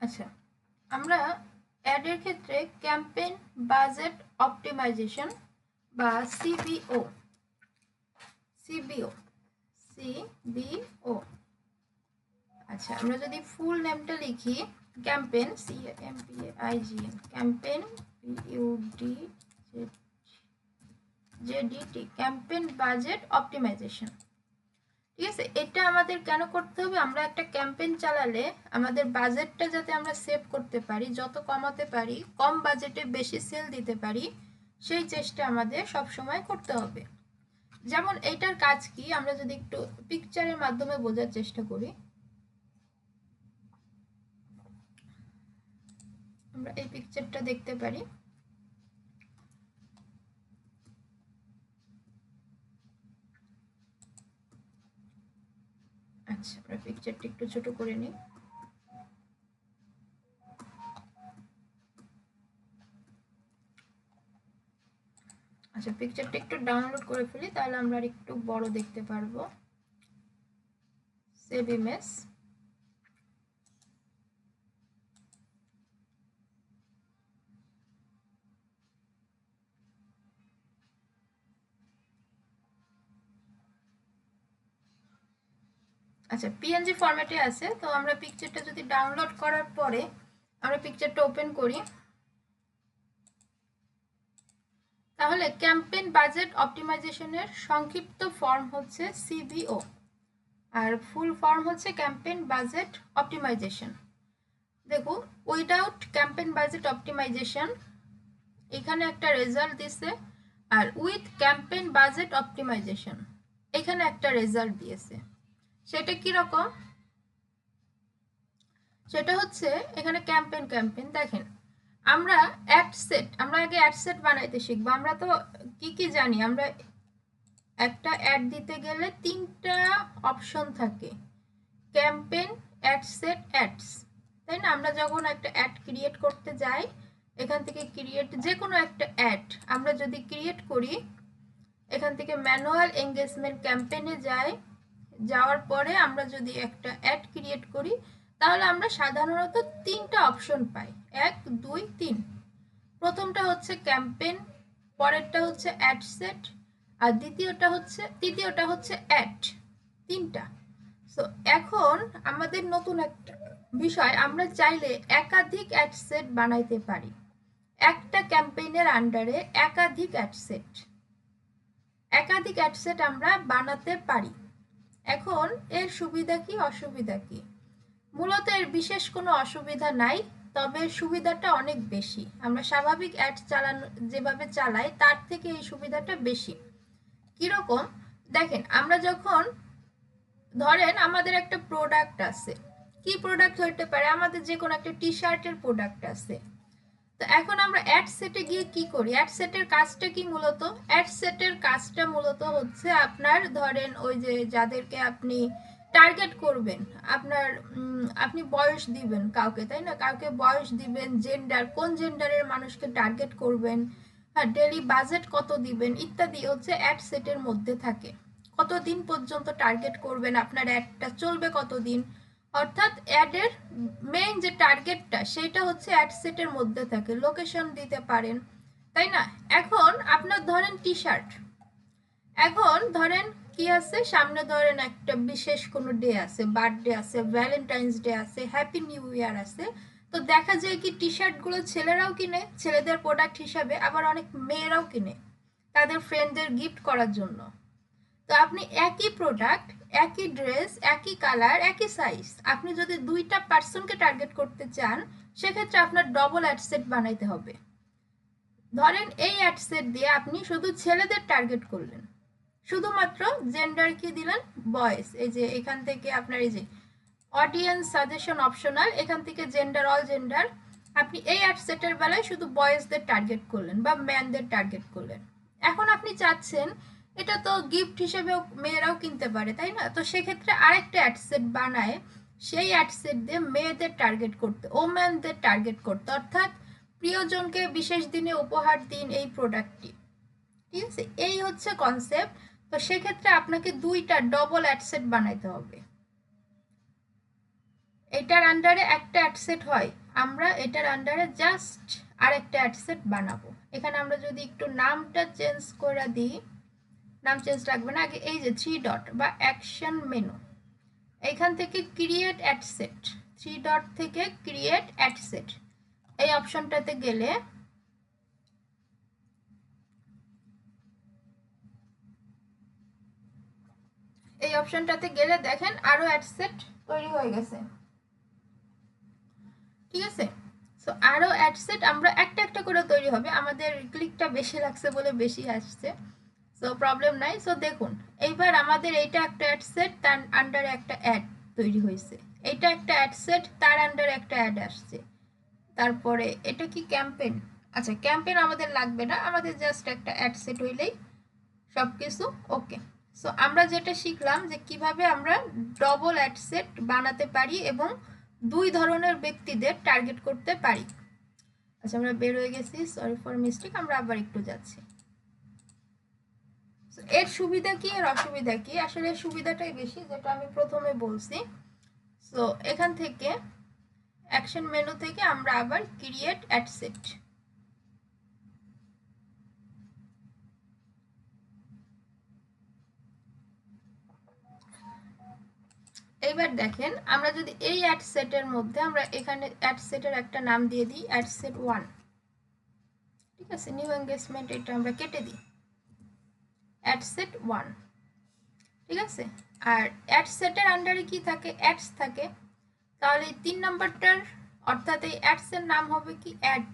আচ্ছা, আমরা অ্যাডের ক্ষেত্রে ক্যাম্পেইন বাজেট অপটিমাইজেশন বা সিবিও সিবিও সিবিও আচ্ছা, আমরা যদি ফুল নেমটা লিখি campaign CAMPAIGN campaign PUDJDT campaign budget optimization. ঠিক আছে, এটা আমাদের কেন করতে হবে? আমরা একটা ক্যাম্পেইন চালালে আমাদের বাজেটটা যাতে আমরা সেভ করতে পারি, যত কমাতে পারি, কম বাজেটে বেশি সেল দিতে পারি, সেই চেষ্টা আমাদের সব সময় করতে হবে। যেমন এইটার কাজ কি, আমরা যদি একটু পিকচারের মাধ্যমে বোঝার চেষ্টা করি। আমরা এই পিকচারটা দেখতে পারি। আচ্ছা, আমরা পিকচারটা একটু ছোট করে নিই। আচ্ছা, পিকচারটা একটু ডাউনলোড করে ফেলি, তাহলে আমরা আর একটু বড় দেখতে পারবো। Save image. আচ্ছা, পিএনজি ফরম্যাটে আছে। তো আমরা পিকচারটা যদি ডাউনলোড করার পরে আমরা পিকচারটা ওপেন করি, তাহলে ক্যাম্পেইন বাজেট অপটিমাইজেশনের সংক্ষিপ্ত ফর্ম হচ্ছে সিবিও, আর ফুল ফর্ম হচ্ছে ক্যাম্পেইন বাজেট অপটিমাইজেশন। দেখো, উইদাউট ক্যাম্পেইন বাজেট অপটিমাইজেশন এখানে একটা রেজাল্ট দিছে, আর উইথ ক্যাম্পেইন বাজেট অপটিমাইজেশন এখানে একটা রেজাল্ট দিয়েছে। সেটা কি রকম? সেটা হচ্ছে এখানে ক্যাম্পেইন দেখেন, আমরা আগে অ্যাড সেট বানাইতে শিখবো। আমরা তো কি জানি, আমরা একটা অ্যাড দিতে গেলে তিনটা অপশন থাকে, ক্যাম্পেইন, অ্যাড সেট, অ্যাডস, তাই না? আমরা যখন একটা অ্যাড ক্রিয়েট করতে যাই, এখান থেকে ক্রিয়েট যে কোনো একটা অ্যাড আমরা যদি ক্রিয়েট করি, এখান থেকে ম্যানুয়াল এঙ্গেজমেন্ট ক্যাম্পেইনে যাই, যাওয়ার পরে আমরা যদি একটা অ্যাড ক্রিয়েট করি, তাহলে আমরা সাধারণত তিনটা অপশন পাই, 1 2 3। প্রথমটা হচ্ছে ক্যাম্পেইন, পরেরটা হচ্ছে অ্যাড সেট, আর তৃতীয়টা হচ্ছে অ্যাড। তিনটা। সো এখন আমাদের নতুন একটা বিষয়, আমরা চাইলে একাধিক অ্যাড সেট বানাইতে পারি, একটা ক্যাম্পেইনের আন্ডারে একাধিক অ্যাড সেট আমরা বানাতে পারি। এখন এর সুবিধা কি অসুবিধা কি? মূলত এর বিশেষ কোনো অসুবিধা নাই, তবে সুবিধাটা অনেক বেশি। আমরা স্বাভাবিক অ্যাড চালানো যেভাবে চালাই তার থেকে এই সুবিধাটা বেশি। কিরকম? দেখেন, আমরা যখন ধরেন আমাদের একটা প্রোডাক্ট আছে, কি প্রোডাক্ট হইতে পারে? আমাদের যে কোনো একটা টি শার্টের প্রোডাক্ট আছে। তো এখন আমরা অ্যাড সেটে গিয়ে কি করি? অ্যাড সেটের কাজটা কি মূলত? অ্যাড সেটের কাজটা মূলত হচ্ছে আপনার ধরেন ওই যে যাদেরকে আপনি টার্গেট করবেন, আপনি বয়স দিবেন কাউকে, তাই না? কাউকে বয়স দিবেন, জেন্ডার, কোন জেন্ডারের মানুষকে টার্গেট করবেন, হ্যাঁ, ডেলি বাজেট কত দিবেন, ইত্যাদি হচ্ছে অ্যাড সেটের মধ্যে থাকে। কতদিন পর্যন্ত টার্গেট করবেন, আপনার অ্যাডটা চলবে কতদিন, অর্থাৎ অ্যাডের মেইন যে টার্গেটটা সেটা হচ্ছে অ্যাড সেটের মধ্যে থাকে। লোকেশন দিতে পারেন, তাই না? এখন আপনার ধরেন টি শার্ট, এখন ধরেন কি আছে সামনে, ধরেন একটা বিশেষ কোনো ডে আছে, বার্থডে আছে, ভ্যালেন্টাইন্স ডে আছে, হ্যাপি নিউ ইয়ার আছে। তো দেখা যায় কি টি শার্টগুলো ছেলেরাও কিনে ছেলেদের প্রোডাক্ট হিসাবে, আবার অনেক মেয়েরাও কিনে তাদের ফ্রেন্ডদের গিফট করার জন্য। তো আপনি একই প্রোডাক্ট, একই ড্রেস, একই কালার, একই সাইজ, আপনি যদি দুইটা পার্সনকে টার্গেট করতে চান, সেক্ষেত্রে আপনার ডবল অ্যাডসেট বানাইতে হবে। ধরেন এই অ্যাডসেট দিয়ে আপনি শুধু ছেলেদের টার্গেট করলেন, শুধুমাত্র জেন্ডার কি দিলেন? বয়েজ। এই যে এখান থেকে আপনার এই যে অডিয়েন্স সাজেশন অপশনাল, এখান থেকে জেন্ডার, অল জেন্ডার, আপনি এই অ্যাডসেটের বেলায় শুধু বয়েজদের টার্গেট করলেন বা ম্যানদের টার্গেট করলেন। এখন আপনি চাচ্ছেন এটা তো গিফট হিসেবেও মেয়েরাও কিনতে পারে, তাই না? তো সেক্ষেত্রে আরেকটা অ্যাডসেট বানায় সেই অ্যাডসেট দিয়ে মেয়েদের টার্গেট করতে, ওম্যানদের টার্গেট করতে, অর্থাৎ প্রিয়জনকে বিশেষ দিনে উপহার দিন এই প্রোডাক্টটি। ঠিক আছে, এই হচ্ছে কনসেপ্ট। তো সেক্ষেত্রে আপনাকে দুইটা ডবল অ্যাডসেট বানাইতে হবে। এটার আন্ডারে একটা অ্যাড সেট হয়, আমরা এটার আন্ডারে জাস্ট আরেকটা অ্যাড সেট বানাবো। এখানে আমরা যদি একটু নামটা চেঞ্জ করে দিই, নাম চেঞ্জ রাখবে না, আগে এই যে 3 ডট বা অ্যাকশন মেনু, এইখান থেকে ক্রিয়েট অ্যাড সেট, 3 ডট থেকে ক্রিয়েট অ্যাড সেট, এই অপশনটাতে গেলে দেখেন আরো অ্যাড সেট তৈরি হয়ে গেছে। ঠিক আছে, সো আরো অ্যাড সেট আমরা একটা একটা করে তৈরি হবে, আমাদের ক্লিকটা বেশি লাগছে বলে বেশি আসছে, সো প্রবলেম নাই। সো দেখুন এইবার আমাদের এইটা একটা অ্যাড সেট, তার আন্ডারে একটা অ্যাড তৈরি হয়েছে, এইটা একটা অ্যাড সেট, তার আন্ডারে একটা অ্যাড আসছে। তারপরে এটা কি ক্যাম্পেইন, আচ্ছা ক্যাম্পেইন আমাদের লাগবে না, আমাদের জাস্ট একটা অ্যাড সেট হইলেই সবকিছু ওকে। সো আমরা যেটা শিখলাম যে কিভাবে আমরা ডবল অ্যাড সেট বানাতে পারি এবং দুই ধরনের ব্যক্তিদের টার্গেট করতে পারি। আচ্ছা আমরা বের হয়ে গেছি, সরি ফর মিস্টেক, আমরা আবার একটু যাচ্ছি। এর সুবিধা কি এর অসুবিধা কি? আসলে এর সুবিধাটাই বেশি, যেটা আমি প্রথমে বলছি। সো এখান থেকে অ্যাকশন মেনু থেকে আমরা আবার ক্রিয়েট অ্যাড সেট, এইবার দেখেন আমরা যদি এই অ্যাড সেটের মধ্যে আমরা এখানে অ্যাড সেটের একটা নাম দিয়ে দিই অ্যাড সেট 1, ঠিক আছে, নিউ এঙ্গেজমেন্ট এটা আমরা কেটে দিই অ্যাড সেট 1, ঠিক আছে। আর অ্যাড সেটের আন্ডারে কি থাকে, অ্যাডস থাকে, তাহলে এই 3 নাম্বারটার অর্থাৎ এই অ্যাডস এর নাম হবে কি অ্যাড,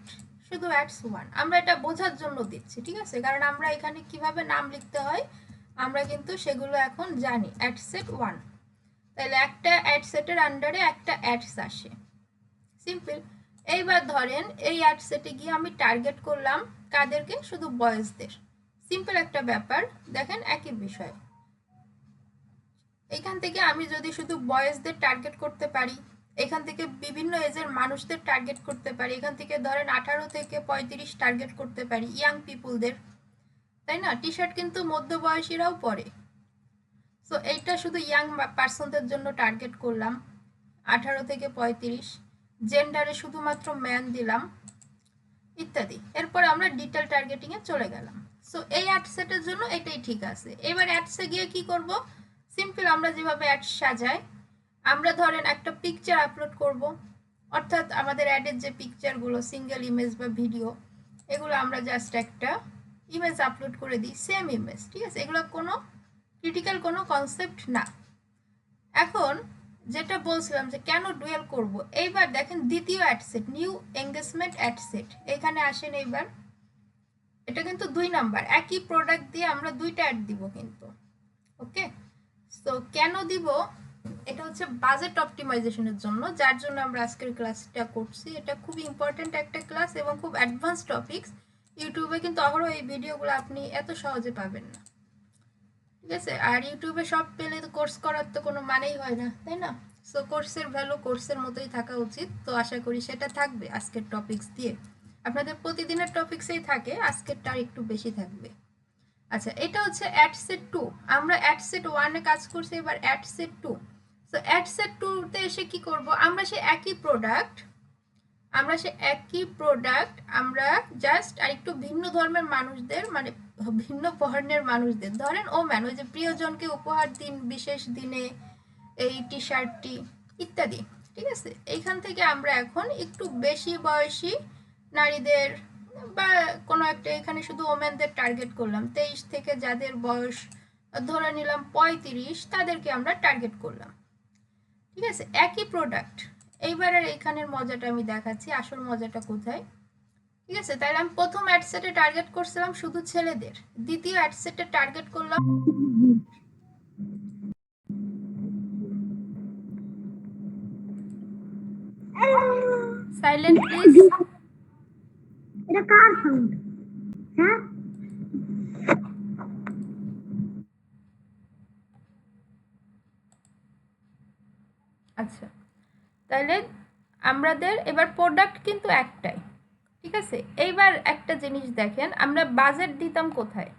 শুধু অ্যাডস 1, আমরা এটা বোঝার জন্য দিচ্ছি, ঠিক আছে, কারণ আমরা এখানে কিভাবে নাম লিখতে হয় আমরা কিন্তু সেগুলো এখন জানি। অ্যাড সেট 1, তাহলে একটা অ্যাড সেটের আন্ডারে একটা অ্যাডস আসে, সিম্পল। এইবার ধরেন এই অ্যাড সেটে গিয়ে আমি টার্গেট করলাম কাদেরকে, শুধু বয়েজদের, সিম্পল একটা ব্যাপার, দেখেন একই বিষয়। এখান থেকে আমি যদি শুধু বয়েজদের টার্গেট করতে পারি, এখান থেকে বিভিন্ন এজের মানুষদের টার্গেট করতে পারি, এখান থেকে ধরেন 18 থেকে 35 টার্গেট করতে পারি, ইয়াং পিপুলদের, তাই না? টি শার্ট কিন্তু মধ্যবয়সীরাও পরে, সো এইটা শুধু ইয়াং পার্সনদের জন্য টার্গেট করলাম 18 থেকে 35, জেন্ডারে শুধুমাত্র ম্যান দিলাম, ইত্যাদি। এরপর আমরা ডিটেল টার্গেটিং এ চলে গেলাম। সো এই অ্যাড সেটের জন্য এটাই ঠিক আছে। এবার অ্যাডসে গিয়ে কি করব, সিম্পল আমরা যেভাবে অ্যাড সাজাই, আমরা ধরেন একটা পিকচার আপলোড করব, অর্থাৎ আমাদের অ্যাডের যে পিকচারগুলো সিঙ্গেল ইমেজ বা ভিডিও, এগুলো আমরা জাস্ট একটা ইমেজ আপলোড করে দিই, সেম ইমেজ, ঠিক আছে, এগুলো কোনো ক্রিটিক্যাল কোনো কনসেপ্ট না। এখন যেটা বলছিলাম যে কেন ডুয়েল করব, এইবার দেখেন দ্বিতীয় ad set, new engagement ad set, এখানে আসেন। এইবার এটা কিন্তু 2 নাম্বার, একই প্রোডাক্ট দিয়ে আমরা দুইটা অ্যাড দিব কিন্তু, ওকে। সো কেন দিব, এটা হচ্ছে বাজেট অপটিমাইজেশনের জন্য, যার জন্য আমরা আজকের ক্লাসটা করছি। এটা খুব ইম্পর্টেন্ট একটা ক্লাস এবং খুব অ্যাডভান্স টপিকস, ইউটিউবে কিন্তু অহরহ এই ভিডিওগুলো আপনি এত সহজে পাবেন না, ঠিক আছে। আর ইউটিউবে সব পেলে তো কোর্স করার তো কোনো মানেই হয় না, তাই না? সো কোর্সের ভ্যালু কোর্সের মতোই থাকা উচিত, তো আশা করি সেটা থাকবে আজকের টপিকস দিয়ে। আপনাদের প্রতিদিনের টপিকসেই থাকে, আজকেরটা একটু বেশি থাকবে। আচ্ছা এটা হচ্ছে অ্যাড সেট 2, আমরা অ্যাড সেট 1 এ কাজ করছি, এবার ad set 2। So ad set 2 তে এসে কি করব, আমরা সেই একই প্রোডাক্ট আমরা জাস্ট আর একটু ভিন্ন ধর্মের মানুষদের, মানে ভিন্ন বর্ণের মানুষদের, ধরেন ও ম্যান, ওই যে প্রিয়জনকে উপহার দিন বিশেষ দিনে এই টি শার্টটি ইত্যাদি, ঠিক আছে। এইখান থেকে আমরা এখন একটু বেশি বয়সী নারীদের বা কোনো একটা, এখানে শুধু ওমেনদের টার্গেট করলাম, 23 থেকে যাদের বয়স ধরে নিলাম 35, তাদেরকে আমরা টার্গেট করলাম, ঠিক আছে, একই প্রোডাক্ট। এইবারে এইখানের মজাটা আমি দেখাচ্ছি, আসল মজাটা কোথায়, ঠিক আছে। তাহলে আমি প্রথম অ্যাড সেটে টার্গেট করছিলাম শুধু ছেলেদের, দ্বিতীয় অ্যাড সেটে টার্গেট করলাম, সাইলেন্ট প্লিজ, এটা কার সাউন্ড? হ্যাঁ আচ্ছা তাহলে আমাদের এবার প্রোডাক্ট কিন্তু একটাই, ঠিক আছে। এইবার একটা জিনিস দেখেন, আমরা বাজেট দিতাম কোথায়,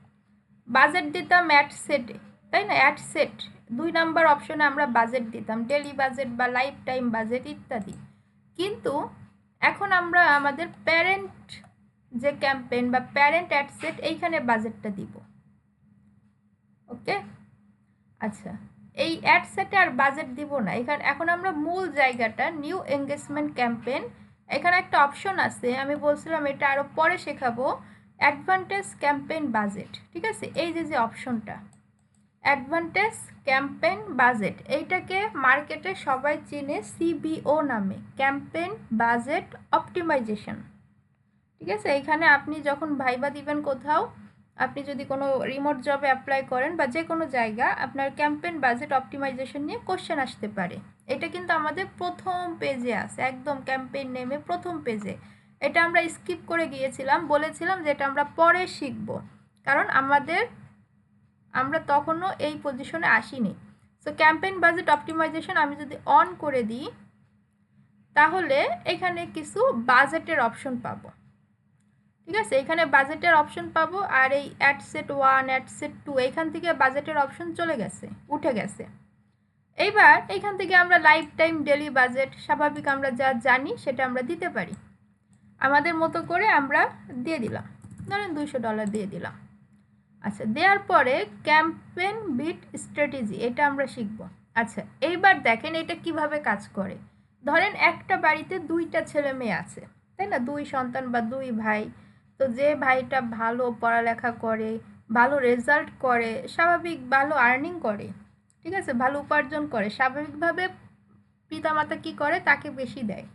বাজেট দিতাম অ্যাড সেটে, তাই না? অ্যাড সেট, 2 নাম্বার অপশনে আমরা বাজেট দিতাম, ডেলি বাজেট বা লাইফ টাইম বাজেট ইত্যাদি। কিন্তু এখন আমরা আমাদের প্যারেন্ট যে ক্যাম্পেইন বা প্যারেন্ট অ্যাড সেট এইখানে বাজেটটা দিব। ওকে, আচ্ছা, এই অ্যাড সেটে আর বাজেট দিব না। এখানে এখন আমরা মূল জায়গাটা নিউ এঙ্গেজমেন্ট ক্যাম্পেইন, এখানে একটা অপশন আছে, আমি বলছিলাম এটা আরও পরে শেখাবো, অ্যাডভান্টেজ ক্যাম্পেইন বাজেট। ঠিক আছে, এই যে অপশনটা অ্যাডভান্টেজ ক্যাম্পেইন বাজেট, এইটাকে মার্কেটে সবাই চিনে সিবিও নামে, ক্যাম্পেইন বাজেট অপটিমাইজেশন। ঠিক আছে, এইখানে আপনি যখন ভাইবা দিবেন কোথাও, আপনি যদি কোনো রিমোট জবে অ্যাপ্লাই করেন বা যে কোনো জায়গা, আপনার ক্যাম্পেইন বাজেট অপটিমাইজেশন নিয়ে কোশ্চেন আসতে পারে। এটা কিন্তু আমাদের প্রথম পেজে আছে, একদম ক্যাম্পেইন নেমে প্রথম পেজে। এটা আমরা স্কিপ করে গিয়েছিলাম, বলেছিলাম যে এটা আমরা পরে শিখব, কারণ আমরা তখনও এই পজিশনে আসিনি। সো ক্যাম্পেইন বাজেট অপটিমাইজেশন আমি যদি অন করে দিই, তাহলে এখানে কিছু বাজেটের অপশন পাবো। ঠিক আছে, এখানে বাজেটের অপশন পাবো, আর এই অ্যাড সেট 1 অ্যাড সেট 2 এইখান থেকে বাজেটের অপশন চলে গেছে, উঠে গেছে। এইবার এইখান থেকে আমরা লাইফ টাইম, ডেলি বাজেট, স্বাভাবিক আমরা যা জানি সেটা আমরা দিতে পারি। আমাদের মতো করে আমরা দিয়ে দিলাম, ধরেন $200 দিয়ে দিলাম। আচ্ছা, দেওয়ার পরে ক্যাম্পেইন বিট স্ট্র্যাটেজি, এটা আমরা শিখব। আচ্ছা, এইবার দেখেন এটা কিভাবে কাজ করে। ধরেন একটা বাড়িতে 2টা ছেলে মেয়ে আছে, তাই না, 2 সন্তান বা 2 ভাই। তো যে ভাইটা ভালো পড়ালেখা করে, ভালো রেজাল্ট করে, স্বাভাবিক ভালো আর্নিং করে, ঠিক আছে, ভালো উপার্জন করে, স্বাভাবিকভাবে পিতামাতা কি করে, তাকে বেশি দেয়,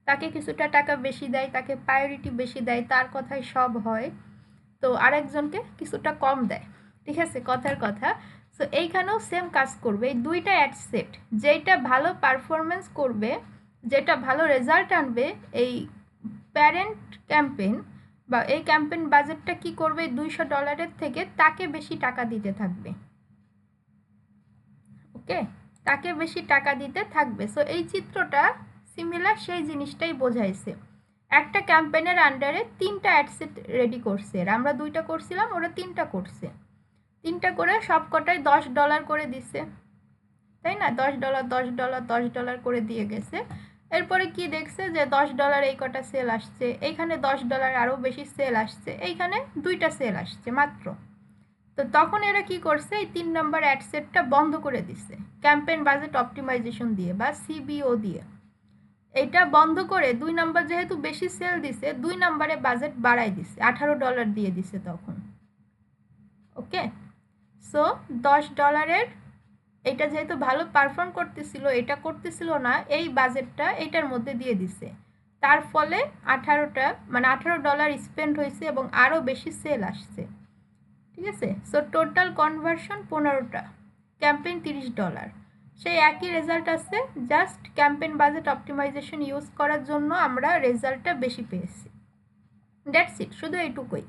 তাকে কিছুটা টাকা বেশি দেয়, তাকে প্রায়োরিটি বেশি দেয়, তার কথাই সব হয়। তো আরেকজনকে কিছুটা কম দেয়। ঠিক আছে, কথার কথা। সো এইখানেও সেম কাজ করবে, এই 2টা অ্যাড সেট, যেটা ভালো পারফরমেন্স করবে, যেটা ভালো রেজাল্ট আনবে, এই প্যারেন্ট ক্যাম্পেইন বা এই ক্যাম্পেইন বাজেটটা কি করবে, $200 থেকে তাকে বেশি টাকা দিতে থাকবে। ওকে, তাকে বেশি টাকা দিতে থাকবে। সো এই চিত্রটা সিমিলার সেই জিনিসটাই বোঝাইছে। একটা ক্যাম্পেইনের আন্ডারে 3টা অ্যাডসেট রেডি করছে, আর আমরা 2টা করছিলাম, ওরা 3টা করছে। 3টা করে সব কটাই $10 করে দিছে, তাই না, $10 $10 $10 করে দিয়ে গেছে। এরপরে কি দেখছে যে $10 এই কটা সেল আসছে, এইখানে $10 আরও বেশি সেল আসছে, এইখানে 2টা সেল আসছে মাত্র। তো তখন এরা কি করছে, এই 3 নম্বর অ্যাডসেটটা বন্ধ করে দিছে ক্যাম্পেইন বাজেট অপটিমাইজেশন দিয়ে বা সিবিও দিয়ে। এটা বন্ধ করে 2 নাম্বার যেহেতু বেশি সেল দিছে, 2 নাম্বারে বাজেট বাড়াই দিছে, $18 দিয়ে দিছে তখন। ওকে, সো $10 এটা যেহেতু ভালো পারফর্ম করতেছিল, এটা করতেছিল না, এই বাজেটটা এটার মধ্যে দিয়ে দিছে। তার ফলে 18টা মানে $18 স্পেন্ড হয়েছে এবং আরও বেশি সেল আসছে। ঠিক আছে, সো টোটাল কনভার্সন 15টা, ক্যাম্পেইন $30। সেই একই রেজাল্ট আছে, just campaign budget optimization use করার জন্য আমরা রেজাল্টটা বেশি পেয়েছি। দ্যাটস ইট, শুধু এইটুকুই।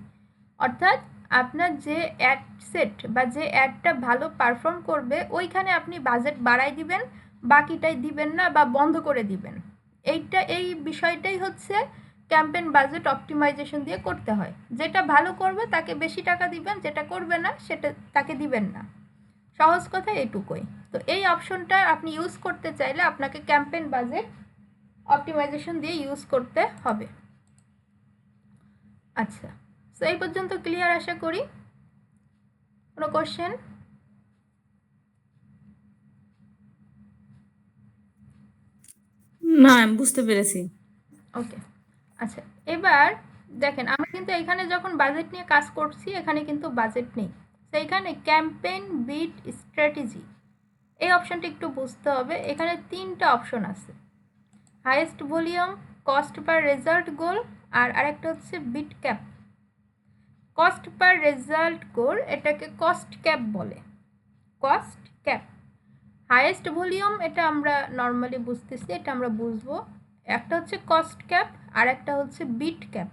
অর্থাৎ আপনার যে অ্যাড সেট বা যে অ্যাডটা ভালো পারফর্ম করবে, ওইখানে আপনি বাজেট বাড়াই দিবেন, বাকিটাই দিবেন না বা বন্ধ করে দিবেন। এই বিষয়টাই হচ্ছে ক্যাম্পেইন বাজেট অপটিমাইজেশন দিয়ে করতে হয়। যেটা ভালো করবে তাকে বেশি টাকা দিবেন, যেটা করবে না সেটা তাকে দিবেন না। সহজ কথা এইটুকুই। তো এই অপশনটা আপনি ইউজ করতে চাইলে আপনাকে ক্যাম্পেইন বাজেট অপটিমাইজেশন দিয়ে ইউজ করতে হবে। আচ্ছা, সো এই পর্যন্ত ক্লিয়ার আশা করি। কোনো কোশ্চেন? না, আমি বুঝতে পেরেছি। ওকে, আচ্ছা, এবার দেখেন আমি কিন্তু এখানে যখন বাজেট নিয়ে কাজ করছি, এখানে কিন্তু বাজেট নেই। তো এখানে ক্যাম্পেইন বিট স্ট্র্যাটেজি, এই অপশনটা একটু বুঝতে হবে। এখানে 3টা অপশন আছে, highest volume, cost per result goal, আর আরেকটা হচ্ছে bid cap. Cost per result goal, এটাকে কস্ট ক্যাপ বলে, কস্ট ক্যাপ। হাইয়েস্ট ভলিউম, এটা আমরা নর্মালি বুঝতেছি, এটা আমরা বুঝবো। একটা হচ্ছে কস্ট ক্যাপ আর একটা হচ্ছে বিট ক্যাপ।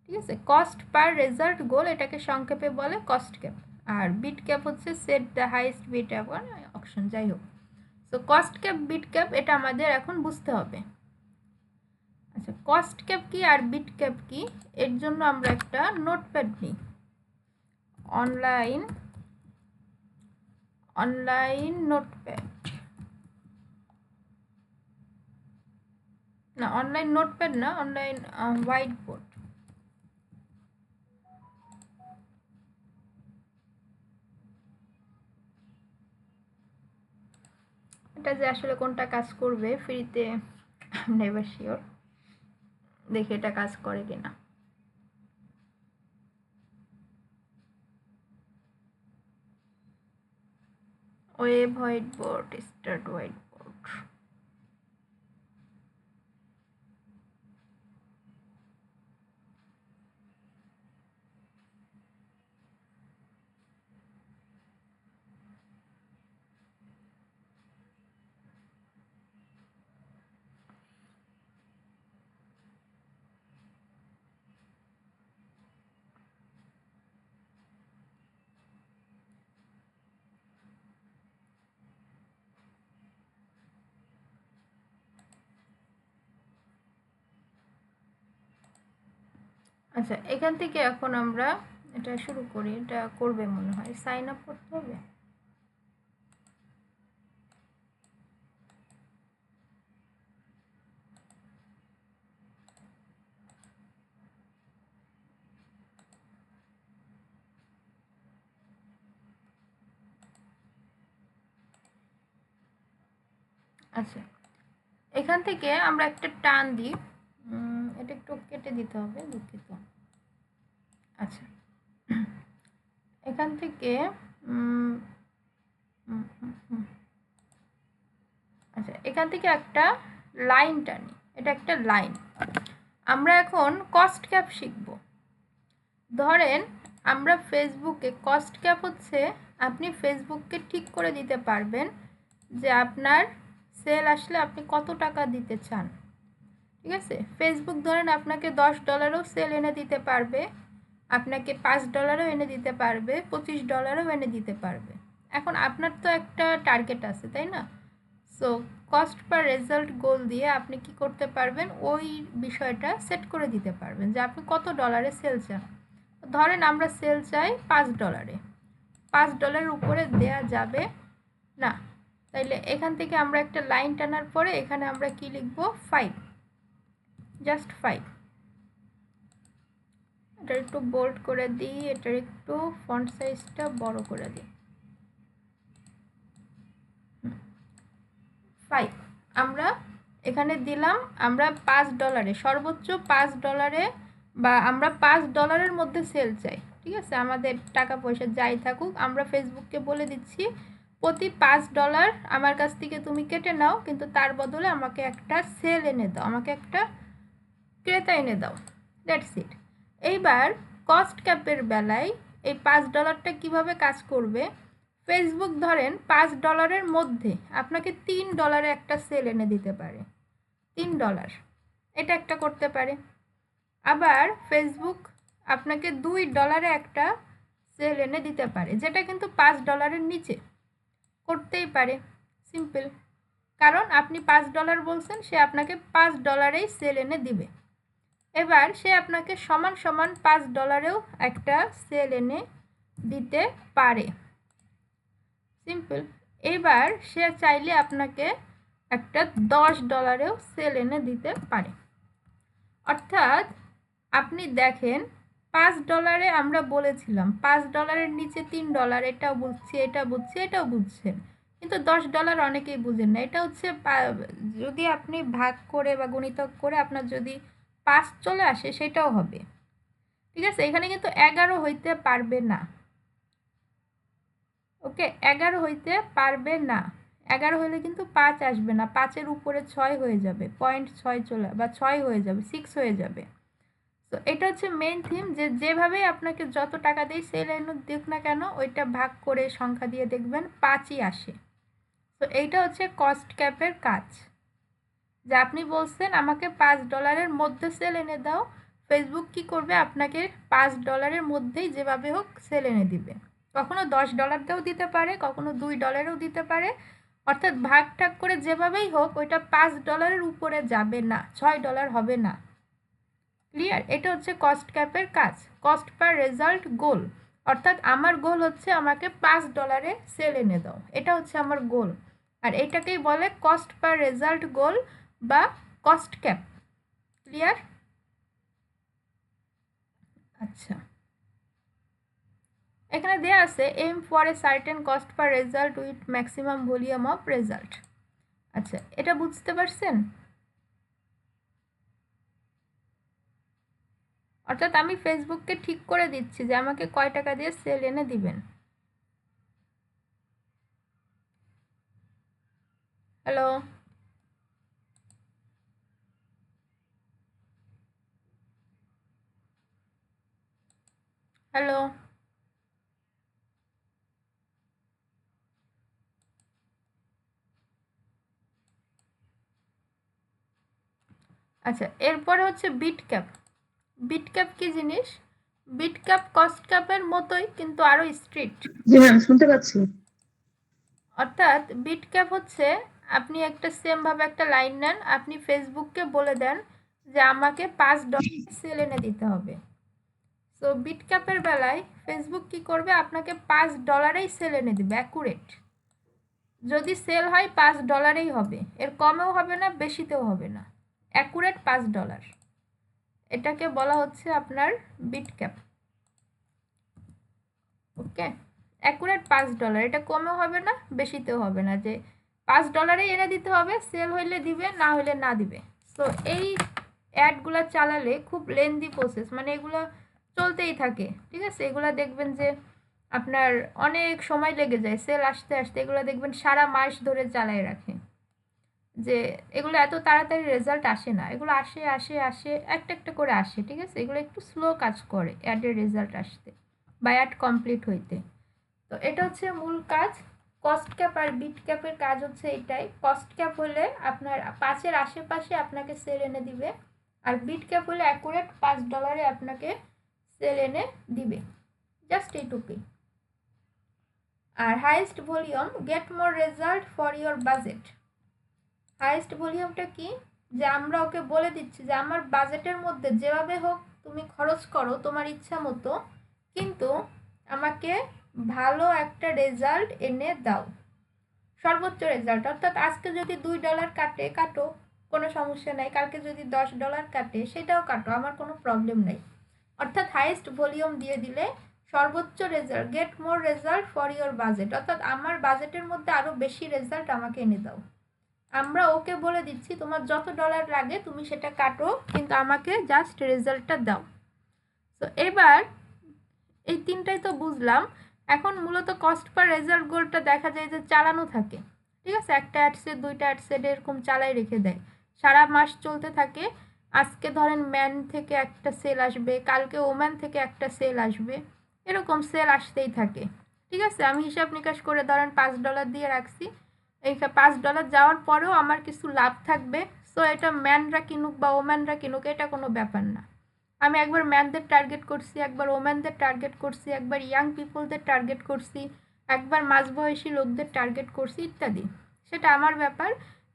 ঠিক আছে, কস্ট পার রেজাল্ট গোল এটাকে সংক্ষেপে বলে কস্ট ক্যাপ, আর বিট ক্যাপ হচ্ছে set the highest bid option, যাই হোক। So cost cap, bid cap, এটা আমাদের এখন বুঝতে হবে। আচ্ছা, কস্ট ক্যাপ কি আর বিট ক্যাপ কি, এর জন্য আমরা একটা নোটপ্যাড নিই, অনলাইন নোটপ্যাড, না অনলাইন নোটপ্যাড না, অনলাইন হোয়াইট বোর্ড। এটা যে আসলে কোনটা কাজ করবে ফ্রিতে নেভার শিওর, দেখি এটা কাজ করে কিনা। Web white board, start white board. আচ্ছা, এখান থেকে এখন আমরা এটা শুরু করি। এটা করবে মনে হয়, সাইন আপ করতে হবে। আচ্ছা, এখান থেকে আমরা একটা টান দিই, এটা একটু কেটে দিতে হবে, দুঃখিত। আচ্ছা, এখান থেকে আচ্ছা, এখান থেকে একটা লাইন টানি, এটা একটা লাইন। আমরা এখন কস্ট ক্যাপ শিখব। ধরেন আমরা ফেসবুকে, কস্ট ক্যাপ হচ্ছে আপনি ফেসবুককে ঠিক করে দিতে পারবেন যে আপনার সেল আসলে আপনি কত টাকা দিতে চান। ঠিক আছে, ফেসবুক ধরেন আপনাকে $10ও সেল এনে দিতে পারবে, আপনাকে $5ও এনে দিতে পারবে, $25ও এনে দিতে পারবে। এখন আপনার তো একটা টার্গেট আছে, তাই না? সো কস্ট পার রেজাল্ট গোল দিয়ে আপনি কি করতে পারবেন, ওই বিষয়টা সেট করে দিতে পারবেন যে আপনি কত ডলারে সেল চান। ধরেন আমরা সেল চাই $5, $5 উপরে দেয়া যাবে না। তাইলে এখান থেকে আমরা একটা লাইন টানার পরে এখানে আমরা কি লিখব, 5, জাস্ট 5। এটা একটু বোল্ড করে দিই, এটার একটু ফন্ট সাইজটা বড় করে দিই। 5 আমরা এখানে দিলাম। আমরা $5, সর্বোচ্চ $5, বা আমরা $5 মধ্যে সেল চাই। ঠিক আছে, আমাদের টাকা পয়সা যাই থাকুক, আমরা ফেসবুককে বলে দিচ্ছি প্রতি $5 আমার কাছ থেকে তুমি কেটে নাও, কিন্তু তার বদলে আমাকে একটা সেল এনে দাও, আমাকে একটা ক্রেতা এনে দাও। That's it. এইবার কস্ট ক্যাপের বেলায় এই $5টা কিভাবে কাজ করবে, ফেসবুক ধরেন $5 মধ্যে আপনাকে $3 একটা সেল এনে দিতে পারে। $3 এটা একটা করতে পারে। আবার ফেসবুক আপনাকে $2 একটা সেল এনে দিতে পারে, যেটা কিন্তু $5 নিচে করতেই পারে। সিম্পল, কারণ আপনি $5 বলছেন, সে আপনাকে $5 সেল এনে দিবে। এবার সে আপনাকে সমান সমান $5ও একটা সেল এনে দিতে পারে। সিম্পল। এবার সে চাইলে আপনাকে একটা $10ও সেল এনে দিতে পারে। অর্থাৎ আপনি দেখেন, $5 আমরা বলেছিলাম, $5 নিচে $3, এটাও বুঝছি, এটা বুঝছি, এটাও বুঝছেন, কিন্তু $10 অনেকেই বুঝেন না। এটা হচ্ছে যদি আপনি ভাগ করে বা গুণিতক করে আপনার যদি 5 চলে আসে সেটাও হবে। ঠিক আছে, এখানে কিন্তু 11 হইতে পারবে না। ওকে, 11 হইতে পারবে না। 11 হইলে কিন্তু 5 আসবে না, 5-এর উপরে 6 হয়ে যাবে, 0.6 চলে, বা 6 হয়ে যাবে, 6 হয়ে যাবে। তো এটা হচ্ছে মেইন থিম, যে যেভাবেই আপনাকে যত টাকা দিয়ে সেল এনে দিক না কেন, ওইটা ভাগ করে সংখ্যা দিয়ে দেখবেন 5ই আসে। তো এইটা হচ্ছে কস্ট ক্যাপের কাজ, যে আপনি বলছেন আমাকে $5 মধ্যে সেল এনে দাও, ফেসবুক কি করবে, আপনাকে $5 মধ্যেই যেভাবে হোক সেল এনে দিবে। কখনো $10 দিতে পারে, কখনো $2ও দিতে পারে। অর্থাৎ ভাগ ঠাগ করে যেভাবেই হোক ওইটা $5 উপরে যাবে না, $6 হবে না। ক্লিয়ার? এটা হচ্ছে কস্ট ক্যাপের কাজ, কস্ট পার রেজাল্ট গোল। অর্থাৎ আমার গোল হচ্ছে আমাকে $5 সেল এনে দাও, এটা হচ্ছে আমার গোল। আর এটাকেই বলে কস্ট পার রেজাল্ট গোল বা কস্ট ক্যাপ। ক্লিয়ার? আচ্ছা, এখানে দেয়া আছে aim for a certain cost per result with maximum volume of result. আচ্ছা, এটা বুঝতে পারছেন? অর্থাৎ আমি ফেসবুককে ঠিক করে দিচ্ছি যে আমাকে কয় টাকা দিয়ে সেল এনে দিবেন। হ্যালো, হ্যালো, আচ্ছা, এরপরে হচ্ছে বিট ক্যাপ। বিট ক্যাপ কি জিনিস? বিট ক্যাপ কস্ট ক্যাপের মতোই কিন্তু আরো স্ট্রিক্ট। জি ম্যাম, শুনতে পাচ্ছি। অর্থাৎ বিট ক্যাপ হচ্ছে আপনি একটা সেম ভাবে একটা লাইন নেন, আপনি ফেসবুককে বলে দেন যে আমাকে $5 সেল এনে দিতে হবে। সো বিট ক্যাপের বেলায় ফেসবুক কি করবে, আপনাকে $5 সেল এনে দিবে অ্যাকুরেট। যদি সেল হয় $5 হবে, এর কমেও হবে না, বেশিতেও হবে না, অ্যাকুরেট $5। এটাকে বলা হচ্ছে আপনার বিট ক্যাপ। ওকে, অ্যাকুরেট $5, এটা কমেও হবে না, বেশিতেও হবে না, যে $5 এনে দিতে হবে, সেল হইলে দিবে, না হইলে না দিবে। সো এই অ্যাডগুলো চালালে খুব লেন্দি প্রসেস, মানে এগুলো চলতেই থাকে, ঠিক আছে? এগুলো দেখবেন যে আপনার অনেক সময় লেগে যায় সেল আসতে আসতে, এগুলো দেখবেন সারা মাস ধরে চালায় রাখে, যে এগুলো এত তাড়াতাড়ি রেজাল্ট আসে না, এগুলো আসে আসে আসে একটা একটা করে আসে, ঠিক আছে? এগুলো একটু স্লো কাজ করে অ্যাডের রেজাল্ট আসতে বা অ্যাড কমপ্লিট হইতে। তো এটা হচ্ছে মূল কাজ। কস্ট ক্যাপ আর বিট ক্যাপের কাজ হচ্ছে এটাই। কস্ট ক্যাপ হলে আপনার 5-এর আশেপাশে আপনাকে সেল এনে দিবে, আর বিট ক্যাপ হলে অ্যাকুরেট $5 আপনাকে সেল এনে দিবে, জাস্ট এইটুকুই। আর highest volume get more result for your budget. Highest ভলিউমটা কি? যে আমরা ওকে বলে দিচ্ছি যে আমার বাজেটের মধ্যে যেভাবে হোক তুমি খরচ করো তোমার ইচ্ছা মতো, কিন্তু আমাকে ভালো একটা রেজাল্ট এনে দাও, সর্বোচ্চ রেজাল্ট। অর্থাৎ আজকে যদি $2 কাটে কাটো, কোনো সমস্যা নাই, কালকে যদি $10 কাটে সেটাও কাটো, আমার কোনো প্রবলেম নাই। অর্থাৎ হাইয়েস্ট ভলিউম দিয়ে দিলে সর্বোচ্চ result, gate more result for your budget, অর্থাৎ আমার বাজেটের মধ্যে আরও বেশি রেজাল্ট আমাকে এনে দাও। আমরা ওকে বলে দিচ্ছি তোমার যত ডলার লাগে তুমি সেটা কাটো, কিন্তু আমাকে জাস্ট রেজাল্টটা দাও। তো এবার এই তিনটাই তো বুঝলাম। এখন মূলত কস্ট পার রেজাল্ট গোলটা দেখা যায় যে চালানো থাকে, ঠিক আছে? একটা অ্যাডসেট, দুইটা অ্যাডসেট এরকম চালাই রেখে দেয়, সারা মাস চলতে থাকে। আজকে ধরেন ম্যান থেকে একটা সেল আসবে, কালকে ওম্যান থেকে একটা সেল আসবে, এরকম সেল আসতেই থাকে, ঠিক আছে? আমি হিসাব নিকাশ করে ধরেন $5 দিয়ে রাখছি, এই $5 যাওয়ার পরেও আমার কিছু লাভ থাকবে। সো এটা ম্যানরা কিনুক বা ওম্যানরা কিনুক, এটা কোনো ব্যাপার না। আমি একবার ম্যানদের টার্গেট করছি, একবার ওম্যানদের টার্গেট করছি, একবার ইয়াং পিপলদের টার্গেট করছি, একবার মাঝবয়সী লোকদের টার্গেট করছি, ইত্যাদি, সেটা আমার ব্যাপার।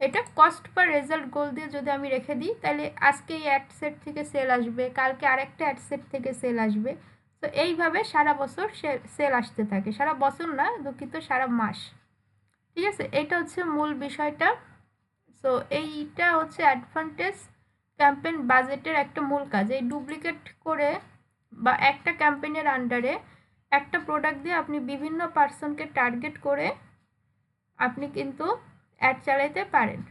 এটা কস্ট পার রেজাল্ট গোল দিয়ে যদি আমি রেখে দিই, তাহলে আজকে এই অ্যাড সেট থেকে সেল আসবে, কালকে আরেকটা অ্যাড সেট থেকে সেল আসবে। তো এইভাবে সারা বছর সেল আসতে থাকে, সারা বছর না দুঃখিত, সারা মাস, ঠিক আছে? এটা হচ্ছে মূল বিষয়টা। সো এইটা হচ্ছে অ্যাডভান্টেজ ক্যাম্পেইন বাজেটের একটা মূল কাজ। এই ডুপ্লিকেট করে বা একটা ক্যাম্পেইনের আন্ডারে একটা প্রোডাক্ট দিয়ে আপনি বিভিন্ন পার্সনকে টার্গেট করে আপনি কিন্তু অ্যাড চালাইতে পারেন।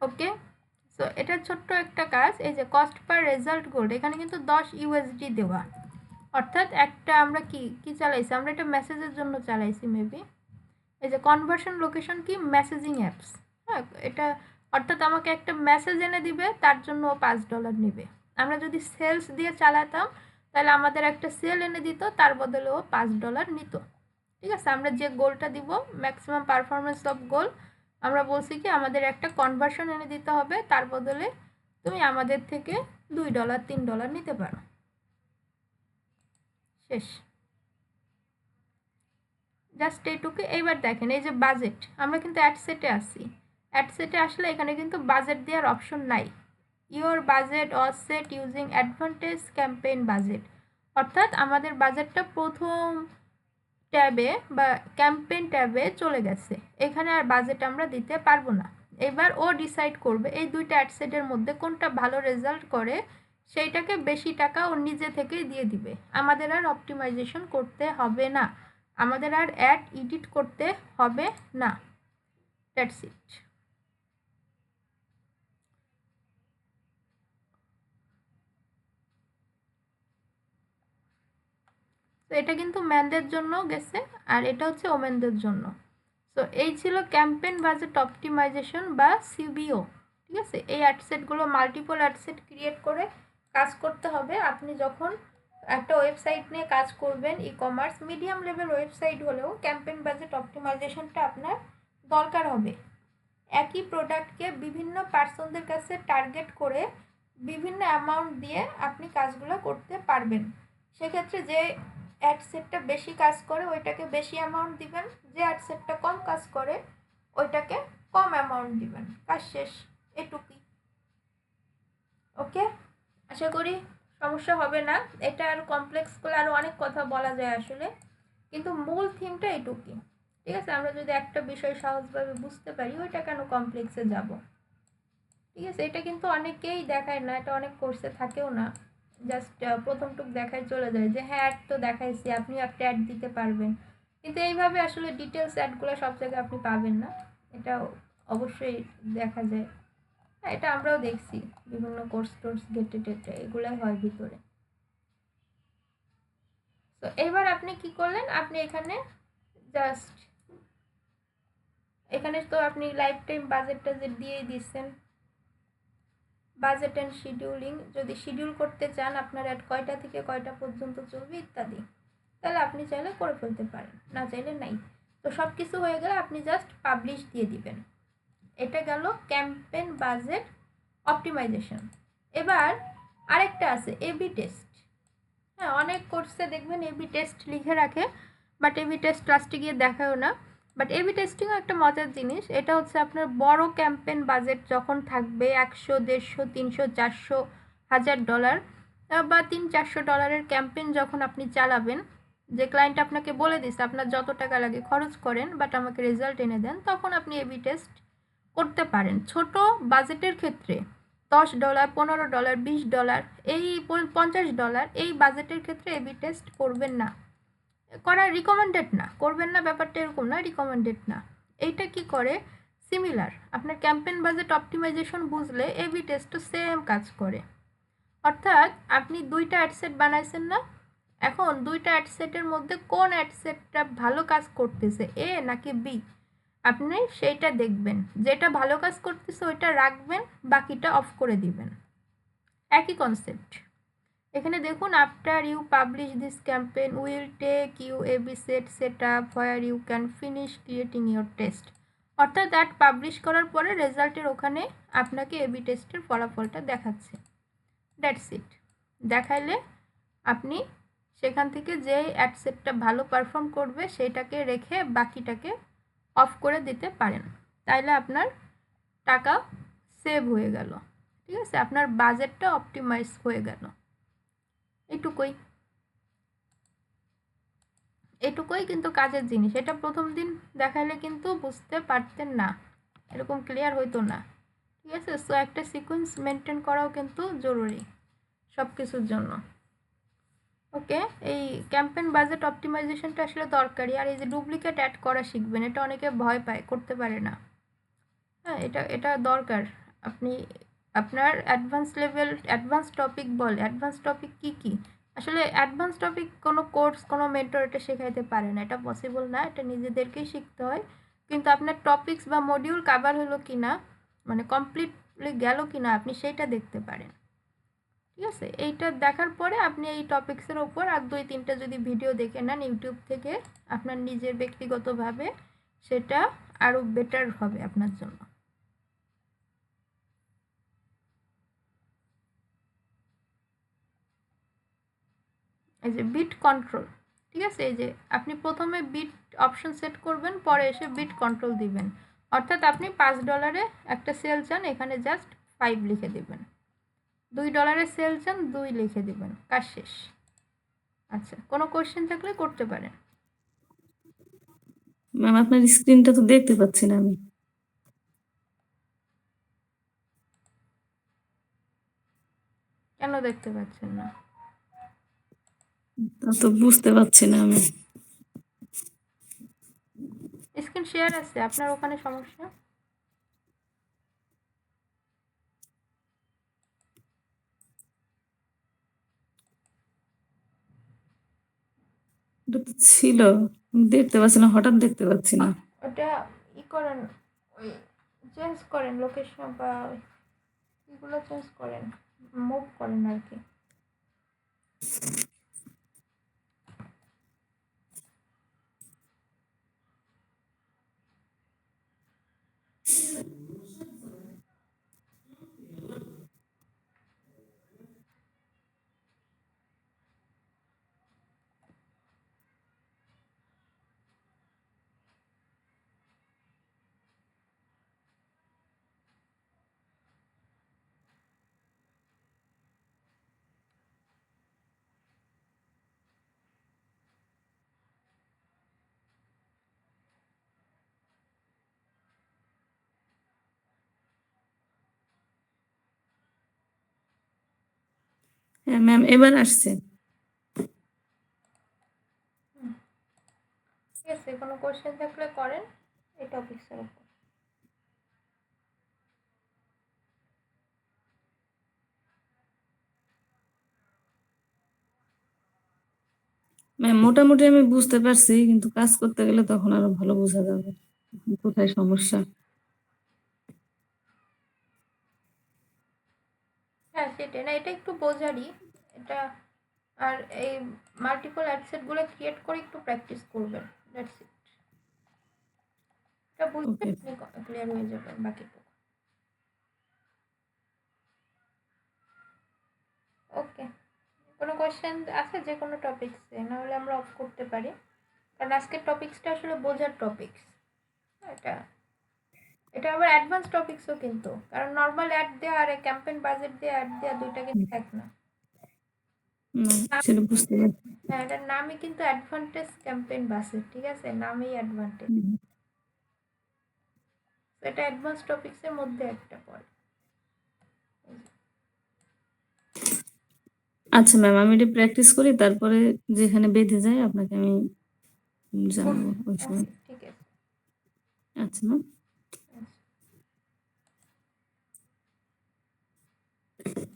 ওকে, সো এটা ছোট্ট একটা কাজ। এই যে কস্ট পার রেজাল্ট গোল্ড, এখানে কিন্তু $10 দেওয়া, অর্থাৎ একটা আমরা কি কি চালাইছি, আমরা এটা মেসেজের জন্য চালাইছি মেবি। এই যে কনভার্সন লোকেশন কি, মেসেজিং অ্যাপস, হ্যাঁ, এটা অর্থাৎ আমাকে একটা মেসেজ এনে দিবে, তার জন্য $5 নেবে। আমরা যদি সেলস দিয়ে চালাতাম তাহলে আমাদের একটা সেল এনে দিত, তার বদলেও $5 নিত, ঠিক আছে? আমরা যে গোলটা দিব ম্যাক্সিমাম পারফরমেন্স অফ গোল, আমরা বলছি কি আমাদের একটা কনভার্সন এনে দিতে হবে, তার বদলে তুমি আমাদের থেকে $2 $3 নিতে পারো, শেষ। জাস্ট এইটুকু। এইবার দেখেন এই যে বাজেট, আমরা কিন্তু অ্যাড সেটে আসি, অ্যাড সেটে আসলে এখানে কিন্তু বাজেট দেওয়ার অপশন নাই, your budget was set using advantage campaign budget, অর্থাৎ আমাদের বাজেটটা প্রথম ট্যাবে বা ক্যাম্পেইন ট্যাবে চলে গেছে, এখানে আর বাজেট আমরা দিতে পারবো না। এবার ও ডিসাইড করবে এই দুইটা অ্যাডসেটের মধ্যে কোনটা ভালো রেজাল্ট করে, সেইটাকে বেশি টাকা ও নিজে থেকেই দিয়ে দিবে। আমাদের আর অপটিমাইজেশন করতে হবে না, আমাদের আর অ্যাড এডিট করতে হবে না। That's it. তো এটা কিন্তু ম্যানদের জন্য গেছে, আর এটা হচ্ছে ওমেনদের জন্য। তো এই ছিল ক্যাম্পেইন বাজেট অপটিমাইজেশন বা সিবিও। ঠিক আছে, এই অ্যাডসেটগুলো মাল্টিপল অ্যাডসেট ক্রিয়েট করে কাজ করতে হবে। আপনি যখন একটা ওয়েবসাইট নিয়ে কাজ করবেন, e commerce medium level website হলেও ক্যাম্পেইন বাজেট অপটিমাইজেশনটা আপনার দরকার হবে। একই প্রোডাক্টকে বিভিন্ন পার্সনদের কাছে টার্গেট করে বিভিন্ন অ্যামাউন্ট দিয়ে আপনি কাজগুলো করতে পারবেন। সেক্ষেত্রে যে অ্যাডসেটটা বেশি কাজ করে ওইটাকে বেশি অ্যামাউন্ট দিবেন, যে অ্যাডসেটটা কম কাজ করে ওইটাকে কম অ্যামাউন্ট দিবেন। কাজ শেষ, এটুকুই। ওকে, আশা করি সমস্যা হবে না। এটা আরও কমপ্লেক্স করে আরও অনেক কথা বলা যায় আসলে, কিন্তু মূল থিমটা এটুকুই। ঠিক আছে, আমরা যদি একটা বিষয় সহজভাবে বুঝতে পারি, ওইটা কেন কমপ্লেক্সে যাব। ঠিক আছে, এটা কিন্তু অনেকেই দেখায় না, এটা অনেক কোর্সে থাকেও না, জাস্ট প্রথমটুক দেখায় চলে যায় যে হ্যাঁ অ্যাড তো দেখাইছি, আপনিও একটা অ্যাড দিতে পারবেন। কিন্তু এইভাবে আসলে ডিটেলস অ্যাডগুলো সব জায়গায় আপনি পাবেন না, এটা অবশ্যই দেখা যায়। হ্যাঁ, এটা আমরাও দেখছি বিভিন্ন কোর্স টোর্স ঘেটে টেটে, এগুলাই হয় ভিতরে। তো এবার আপনি কি করলেন, আপনি এখানে জাস্ট এখানে তো আপনি লাইফ টাইম বাজেট টাজেট দিয়েই দিচ্ছেন। বাজেট অ্যান্ড শিডিউলিং, যদি শিডিউল করতে চান আপনার অ্যাড কয়টা থেকে কয়টা পর্যন্ত চলবে ইত্যাদি, তাহলে আপনি চাইলে করে ফেলতে পারেন, না চাইলে নাই। তো সব কিছু হয়ে গেলে আপনি জাস্ট পাবলিশ দিয়ে দিবেন। এটা গেল ক্যাম্পেইন বাজেট অপটিমাইজেশন। এবার আরেকটা আছে এবি টেস্ট। হ্যাঁ, অনেক কোর্সে দেখবেন এবি টেস্ট লিখে রাখে, বাট এবি টেস্ট লাস্টে গিয়ে দেখাও না। বাট এবি টেস্টিংও একটা মজার জিনিস। এটা হচ্ছে আপনার বড় ক্যাম্পেইন বাজেট যখন থাকবে $100, $150, $300, $400, $1000 বা $300-400 ক্যাম্পেইন যখন আপনি চালাবেন, যে ক্লায়েন্ট আপনাকে বলে দিচ্ছে আপনার যত টাকা লাগে খরচ করেন বাট আমাকে রেজাল্ট এনে দেন, তখন আপনি এবি টেস্ট করতে পারেন। ছোট বাজেটের ক্ষেত্রে $10, $15, $20, এই $50 এই বাজেটের ক্ষেত্রে এবি টেস্ট করবেন না, করা রিকমেন্ডেড না। করবেন না ব্যাপারটা এরকম না, রিকমেন্ডেড না। এইটা কি করে, সিমিলার, আপনার ক্যাম্পেইন বাজেট অপটিমাইজেশন বুঝলে এবি টেস্টও সেম কাজ করে। অর্থাৎ আপনি দুইটা অ্যাডসেট বানাইছেন না, এখন দুইটা অ্যাডসেটের মধ্যে কোন অ্যাডসেটটা ভালো কাজ করতেছে, এ নাকি বি, আপনি সেইটা দেখবেন। যেটা ভালো কাজ করতেছে ওইটা রাখবেন, বাকিটা অফ করে দিবেন। একই কনসেপ্ট। এখানে দেখুন, after you publish this campaign will take you AB set up where you can finish creating your test. অর্থাৎ অ্যাড পাবলিশ করার পরে রেজাল্টের ওখানে আপনাকে এবি টেস্টের ফলাফলটা দেখাচ্ছে। That's it. দেখাইলে আপনি সেখান থেকে যে অ্যাডসেটটা ভালো পারফর্ম করবে সেটাকে রেখে বাকিটাকে অফ করে দিতে পারেন, তাইলে আপনার টাকা সেভ হয়ে গেল। ঠিক আছে, আপনার বাজেটটা অপটিমাইজ হয়ে গেল। এটুকুই কিন্তু কাজের জিনিস। এটা প্রথম দিন দেখাইলে কিন্তু বুঝতে পারতেন না, এরকম ক্লিয়ার হইতো না। ঠিক আছে, সো একটা সিকোয়েন্স মেনটেন করাও কিন্তু জরুরি সব কিছুর জন্য। ওকে, এই ক্যাম্পেইন বাজেট অপটিমাইজেশনটা আসলে দরকারি। আর এই যে ডুপ্লিকেট অ্যাড করা শিখবেন, এটা অনেকে ভয় পায়, করতে পারে না। হ্যাঁ, এটা দরকার। আপনি আপনার অ্যাডভান্স টপিক বলে, অ্যাডভান্স টপিক কী আসলে অ্যাডভান্স টপিক কোনো কোর্স কোনো মেন্টর এটা শেখাইতে পারে না, এটা পসিবল না, এটা নিজেদেরকেই শিখতে হয়। কিন্তু আপনার টপিকস বা মডিউল কাভার হলো কি না, মানে কমপ্লিটলি গেল কি না, আপনি সেইটা দেখতে পারেন। ঠিক আছে, এইটা দেখার পরে আপনি এই টপিক্সের ওপর আর 2-3টা যদি ভিডিও দেখে নেন ইউটিউব থেকে আপনার নিজের ব্যক্তিগতভাবে, সেটা আরও বেটার হবে আপনার জন্য। এই যে বিট কন্ট্রোল, ঠিক আছে, এই যে আপনি প্রথমে বিট অপশন সেট করবেন, পরে এসে বিট কন্ট্রোল দিবেন। অর্থাৎ আপনি $5 একটা সেল চান, এখানে জাস্ট 5 লিখে দেবেন। $2 সেল চান, 2 লিখে দিবেন, কাজ শেষ। আচ্ছা, কোনো কোশ্চেন থাকলে করতে পারেন। ম্যাম আপনার স্ক্রিনটা তো দেখতে পাচ্ছি না আমি। কেন দেখতে পাচ্ছেন না? তা তো বুঝতে পারছি না আমি। স্ক্রিন শেয়ার আছে আপনার ওখানে, সমস্যা? এটা তো ছিল, দেখতে পাচ্ছি না, হঠাৎ দেখতে পাচ্ছি না। ওটা করেন, ওই চেঞ্জ করেন লোকেশন বা এগুলো চেঞ্জ করেন, মুভ করেন আর কি। হ্যাঁ ম্যাম এবার আসছে। ঠিক আছে, কোনো কোশ্চেন থাকলে করেন এই টপিকসের উপর। ম্যাম মোটামুটি আমি বুঝতে পারছি, কিন্তু কাজ করতে গেলে তখন আরো ভালো বোঝা যাবে কোথায় সমস্যা। হ্যাঁ সেটাই, না এটা একটু বোঝারই এটা। আর এই মাল্টিপল অ্যাডসেটগুলো ক্রিয়েট করে একটু প্র্যাকটিস করবেন, দ্যাটস ইট। এটা বুঝতে ওকে আপনি ক্লিয়ার হয়ে যাবেন বাকিটুকু। ওকে, কোনো কোশ্চেন আছে যে কোনো টপিকসে? নাহলে আমরা অফ করতে পারি, কারণ আজকের টপিকসটা আসলে বোঝার টপিকস। এটা এটা আবার অ্যাডভান্স টপিকসও কিন্তু, কারণ নর্মাল অ্যাড দেওয়া আর ক্যাম্পেইন বাজেট দিয়ে অ্যাড দেওয়া দুইটা কিন্তু এক না। সেটা বুঝতে পারছি। হ্যাঁ, এটার নামই কিন্তু অ্যাডভান্টেজ ক্যাম্পেইন বাজেট, ঠিক আছে, নামই অ্যাডভান্টেজ। এটা অ্যাডভান্স টপিকসের মধ্যে একটা পড়ে। আচ্ছা ম্যাম আমি এটা প্র্যাকটিস করি, তারপরে যেখানে বেঁধে যায় আপনাকে আমি জানাবো ওই সময়। ঠিক আছে। আচ্ছা ম্যাম। আচ্ছা।